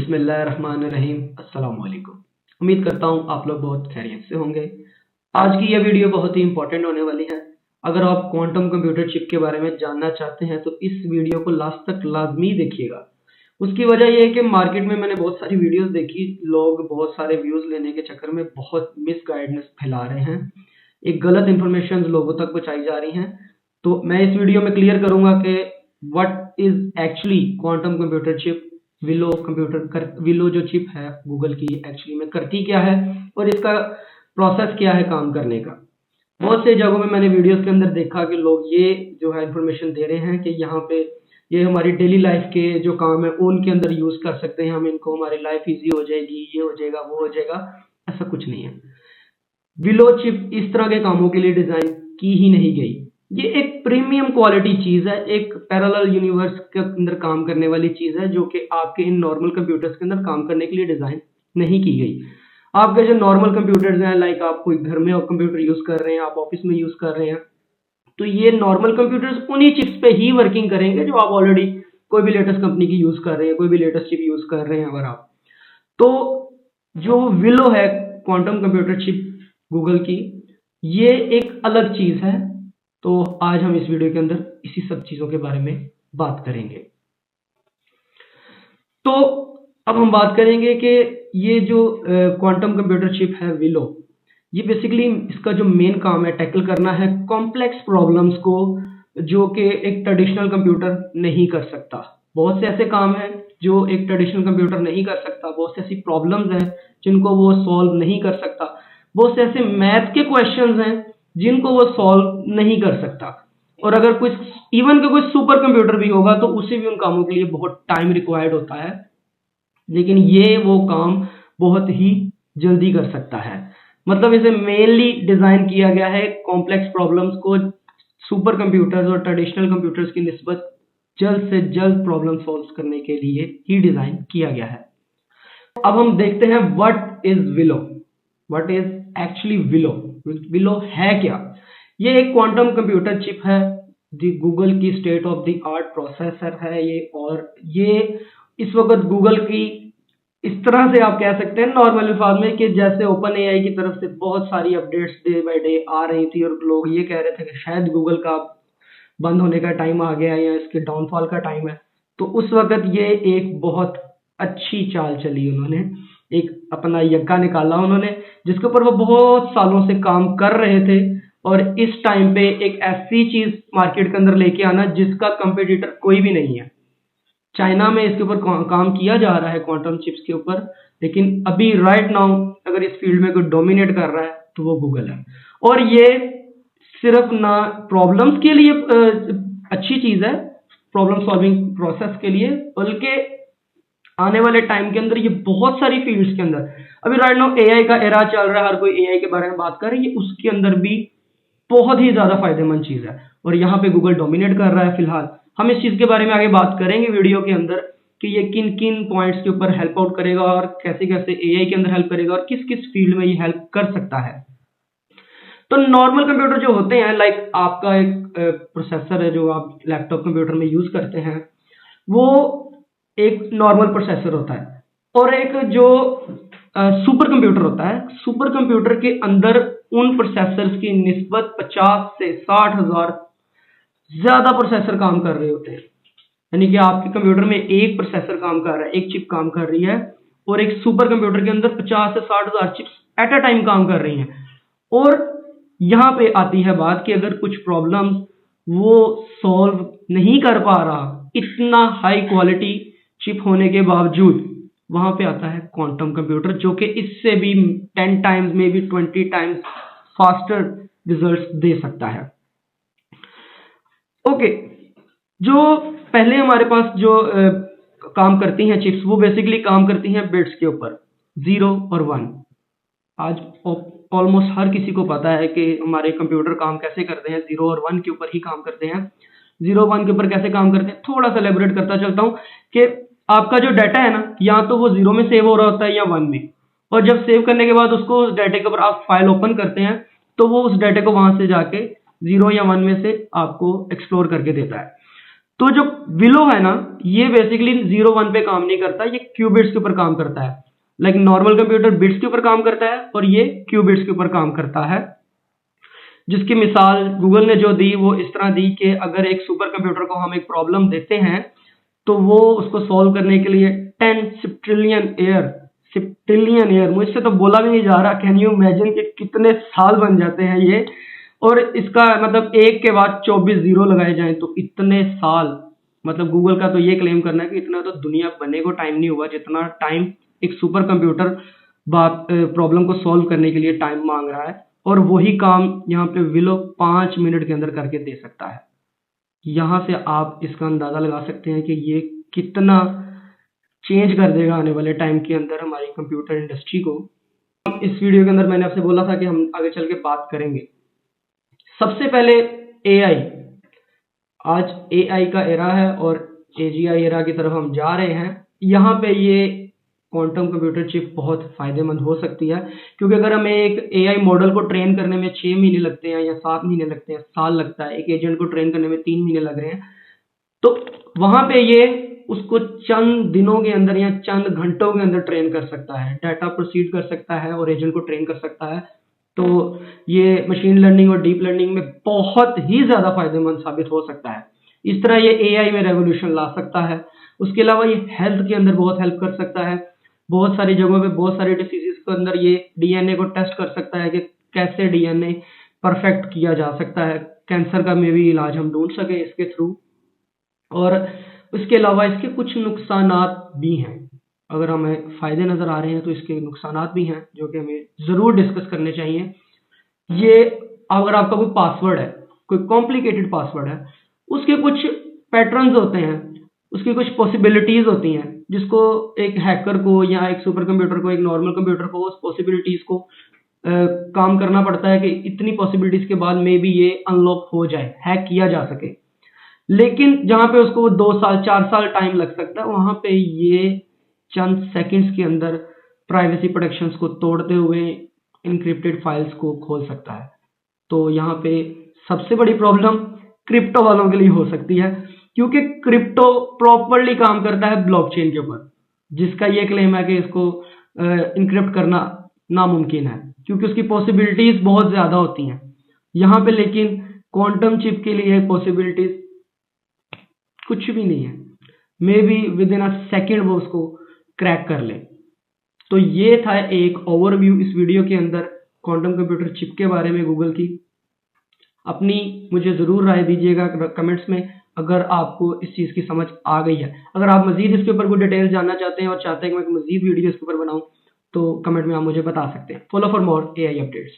बिस्मिल्लाहिर्रहमानिर्रहीम। अस्सलाम वालेकुम। उम्मीद करता हूँ आप लोग बहुत खैरियत से होंगे। आज की यह वीडियो बहुत ही इंपॉर्टेंट होने वाली है। अगर आप क्वांटम कंप्यूटर चिप के बारे में जानना चाहते हैं तो इस वीडियो को लास्ट तक लाजमी देखिएगा। उसकी वजह यह है कि मार्केट में मैंने बहुत सारी वीडियोस देखी, लोग बहुत सारे व्यूज लेने के चक्कर में बहुत मिसगाइडेंस फैला रहे हैं, एक गलत इंफॉर्मेशन लोगों तक पहुंचाई जा रही हैं। तो मैं इस वीडियो में क्लियर करूंगा कि what is actually quantum computer chip, willow जो चिप है गूगल की एक्चुअली में करती क्या है और इसका प्रोसेस क्या है काम करने का। बहुत से जगहों में मैंने वीडियोस के अंदर देखा कि लोग ये जो है इंफॉर्मेशन दे रहे हैं कि यहाँ पे ये हमारी डेली लाइफ के जो काम है उनके अंदर यूज कर सकते हैं हम इनको, हमारी लाइफ इजी हो जाएगी, ये हो जाएगा, वो हो जाएगा। ऐसा कुछ नहीं है। विलो चिप इस तरह के कामों के लिए डिजाइन की ही नहीं गई। ये एक प्रीमियम क्वालिटी चीज है, एक पैरेलल यूनिवर्स के अंदर काम करने वाली चीज है जो कि आपके इन नॉर्मल कंप्यूटर्स के अंदर काम करने के लिए डिजाइन नहीं की गई। आपके जो नॉर्मल कंप्यूटर्स हैं, लाइक आप कोई घर में कंप्यूटर यूज कर रहे हैं, आप ऑफिस में यूज कर रहे हैं, तो ये नॉर्मल कंप्यूटर्स उन्हीं चिप्स पे ही वर्किंग करेंगे जो आप ऑलरेडी कोई भी लेटेस्ट कंपनी की यूज कर रहे हैं, कोई भी लेटेस्ट चिप यूज कर रहे हैं। अगर आप तो जो विलो है क्वांटम कंप्यूटर चिप गूगल की, ये एक अलग चीज है। तो आज हम इस वीडियो के अंदर इसी सब चीजों के बारे में बात करेंगे। तो अब हम बात करेंगे कि ये जो क्वांटम कंप्यूटर चिप है विलो, ये बेसिकली इसका जो मेन काम है टैकल करना है कॉम्प्लेक्स प्रॉब्लम्स को जो कि एक ट्रेडिशनल कंप्यूटर नहीं कर सकता। बहुत से ऐसे काम हैं जो एक ट्रेडिशनल कंप्यूटर नहीं कर सकता, बहुत से ऐसी प्रॉब्लम्स हैं जिनको वो सॉल्व नहीं कर सकता, बहुत से ऐसे मैथ के क्वेश्चंस हैं जिनको वो सॉल्व नहीं कर सकता। और अगर कोई इवन का कोई सुपर कंप्यूटर भी होगा तो उसे भी उन कामों के लिए बहुत टाइम रिक्वायर्ड होता है, लेकिन ये वो काम बहुत ही जल्दी कर सकता है। मतलब इसे मेनली डिजाइन किया गया है कॉम्प्लेक्स प्रॉब्लम्स को सुपर कंप्यूटर्स और ट्रेडिशनल कंप्यूटर्स की निस्बत जल्द से जल्द प्रॉब्लम सॉल्व करने के लिए ही डिजाइन किया गया है। अब हम देखते हैं what is willow, what is actually willow. Willow है क्या? ये एक क्वांटम कंप्यूटर चिप है, गूगल की state of the art processor है ये, और ये इस वक्त गूगल की इस तरह से आप कह सकते हैं नॉर्मल अल्फाज में कि जैसे ओपन एआई की तरफ से बहुत सारी अपडेट्स डे बाय डे आ रही थी और लोग ये कह रहे थे कि शायद गूगल का बंद होने का टाइम आ गया या इसके डाउनफॉल का टाइम है, तो उस वक्त ये एक बहुत अच्छी चाल चली। उन्होंने एक अपना यक्का निकाला उन्होंने जिसके ऊपर वो बहुत सालों से काम कर रहे थे, और इस टाइम पे एक ऐसी चीज मार्केट के अंदर लेके आना जिसका कंपटीटर कोई भी नहीं है। चाइना में इसके ऊपर काम किया जा रहा है क्वांटम चिप्स के ऊपर, लेकिन अभी राइट नाउ अगर इस फील्ड में कोई डोमिनेट कर रहा है तो वो गूगल है। और ये सिर्फ ना प्रॉब्लम्स के लिए अच्छी चीज है, प्रॉब्लम सॉल्विंग प्रोसेस के लिए, बल्कि आने वाले टाइम के अंदर ये बहुत सारी फील्ड्स के अंदर, अभी राइट नाउ एआई का एरा चल रहा है, हर कोई एआई के बारे में बात कर रहा है, ये उसके अंदर भी बहुत ही ज्यादा फायदेमंद चीज है और यहाँ पे गूगल डोमिनेट कर रहा है। फिलहाल हम इस चीज के बारे में आगे बात करेंगे वीडियो के अंदर कि ये किन किन पॉइंट्स के ऊपर हेल्प आउट करेगा और कैसे कैसे एआई के अंदर हेल्प करेगा और किस किस फील्ड में ये हेल्प कर सकता है। तो नॉर्मल कंप्यूटर जो होते हैं, लाइक आपका एक प्रोसेसर है जो आप लैपटॉप कंप्यूटर में यूज करते हैं, वो एक नॉर्मल प्रोसेसर होता है। और एक जो सुपर कंप्यूटर होता है, सुपर कंप्यूटर के अंदर उन प्रोसेसर्स की निस्बत 50 से 60 हजार ज्यादा प्रोसेसर काम कर रहे होते हैं। यानी कि आपके कंप्यूटर में एक प्रोसेसर काम कर रहा है, एक चिप काम कर रही है, और एक सुपर कंप्यूटर के अंदर 50 से 60 हजार चिप्स एट अ टाइम काम कर रही हैं। और यहाँ पे आती है बात कि अगर कुछ प्रॉब्लम्स वो सॉल्व नहीं कर पा रहा इतना हाई क्वालिटी चिप होने के बावजूद, वहां पे आता है क्वांटम कंप्यूटर जो कि इससे भी 10 टाइम्स में भी 20 टाइम्स फास्टर रिजल्ट्स दे सकता है। ओके, जो पहले हमारे पास जो काम करती हैं चिप्स, वो बेसिकली काम करती हैं बिट्स के ऊपर, 0 और 1। आज ऑलमोस्ट हर किसी को पता है कि हमारे कंप्यूटर काम कैसे करते हैं, 0 और 1 के ऊपर ही काम करते हैं। 0 1 के ऊपर कैसे काम करते हैं थोड़ा सा एलेबोरेट करता चलता हूँ कि आपका जो डाटा है ना, या तो वो 0 में सेव हो रहा होता है या 1 में, और जब सेव करने के बाद उसको डाटा के ऊपर आप फाइल ओपन करते हैं तो वो उस डाटा को वहां से जाके 0 या 1 में से आपको एक्सप्लोर करके देता है। तो जो विलो है ना, ये बेसिकली 0 1 पे काम नहीं करता, ये क्यूबिट्स के ऊपर काम करता है। लाइक नॉर्मल कंप्यूटर बिट्स के ऊपर काम करता है और ये क्यूबिट्स के ऊपर काम करता है। जिसकी मिसाल गूगल ने जो दी वो इस तरह दी कि अगर एक सुपर कंप्यूटर को हम एक प्रॉब्लम देते हैं तो वो उसको सॉल्व करने के लिए 10 सिप्टिलियन ईयर, मुझसे तो बोला भी नहीं जा रहा, कैन यू इमेजिन कि कितने साल बन जाते हैं ये। और इसका मतलब एक के बाद 24 जीरो लगाए जाएं तो इतने साल, मतलब गूगल का तो ये क्लेम करना है कि इतना तो दुनिया बनने को टाइम नहीं हुआ जितना टाइम एक सुपर कंप्यूटर बात प्रॉब्लम को सॉल्व करने के लिए टाइम मांग रहा है। और वही काम यहाँ पे विलो 5 मिनट के अंदर करके दे सकता है। यहाँ से आप इसका अंदाजा लगा सकते हैं कि ये कितना चेंज कर देगा आने वाले टाइम के अंदर हमारी कंप्यूटर इंडस्ट्री को। इस वीडियो के अंदर मैंने आपसे बोला था कि हम आगे चल के बात करेंगे। सबसे पहले एआई, आज एआई का एरा है और एजीआई एरा की तरफ हम जा रहे हैं। यहाँ पे ये क्वांटम कंप्यूटर चिप बहुत फायदेमंद हो सकती है, क्योंकि अगर हमें एक एआई मॉडल को ट्रेन करने में 6 महीने लगते हैं या 7 महीने लगते हैं, साल लगता है, एक एजेंट को ट्रेन करने में 3 महीने लग रहे हैं, तो वहां पे ये उसको चंद दिनों के अंदर या चंद घंटों के अंदर ट्रेन कर सकता है, डाटा प्रोसीड कर सकता है और एजेंट को ट्रेन कर सकता है। तो ये मशीन लर्निंग और डीप लर्निंग में बहुत ही ज्यादा फायदेमंद साबित हो सकता है। इस तरह ये एआई में रेवोल्यूशन ला सकता है। उसके अलावा ये हेल्थ के अंदर बहुत हेल्प कर सकता है। बहुत सारी जगहों पे बहुत सारी डिसीजेस के अंदर ये डीएनए को टेस्ट कर सकता है कि कैसे डीएनए परफेक्ट किया जा सकता है, कैंसर का मे भी इलाज हम ढूंढ सके इसके थ्रू। और उसके अलावा इसके कुछ नुकसानात भी हैं। अगर हमें फायदे नजर आ रहे हैं तो इसके नुकसानात भी हैं जो कि हमें जरूर डिस्कस करने चाहिए। ये अगर आपका कोई पासवर्ड है, कोई कॉम्प्लिकेटेड पासवर्ड है, उसके कुछ पैटर्न्स होते हैं, उसकी कुछ पॉसिबिलिटीज होती हैं, जिसको एक हैकर को या एक सुपर कंप्यूटर को, एक नॉर्मल कंप्यूटर को उस पॉसिबिलिटीज को काम करना पड़ता है कि इतनी पॉसिबिलिटीज के बाद मे बी ये अनलॉक हो जाए, हैक किया जा सके। लेकिन जहां पे उसको 2 साल 4 साल टाइम लग सकता है, वहां पे ये चंद सेकंड्स के अंदर प्राइवेसी प्रोटेक्शंस को तोड़ते हुए इनक्रिप्टेड फाइल्स को खोल सकता है। तो यहाँ पे सबसे बड़ी प्रॉब्लम क्रिप्टो वालों के लिए हो सकती है, क्योंकि क्रिप्टो प्रॉपरली काम करता है ब्लॉकचेन के ऊपर, जिसका ये क्लेम है कि इसको इनक्रिप्ट करना नामुमकिन है, क्योंकि उसकी पॉसिबिलिटीज बहुत ज्यादा होती हैं। यहाँ पे लेकिन क्वांटम चिप के लिए पॉसिबिलिटीज कुछ भी नहीं है, may be with in a second वो उसको क्रैक कर ले। तो ये था एक ओवरव्यू इस वीडियो के अंदर क्वांटम कंप्यूटर चिप के बारे में गूगल की। अपनी मुझे जरूर राय दीजिएगा कमेंट्स में, अगर आपको इस चीज की समझ आ गई है। अगर आप मजीद इसके ऊपर कोई डिटेल जानना चाहते हैं और चाहते हैं कि मैं मजीद वीडियो इसके ऊपर बनाऊं, तो कमेंट में आप मुझे बता सकते हैं। Follow for more AI updates.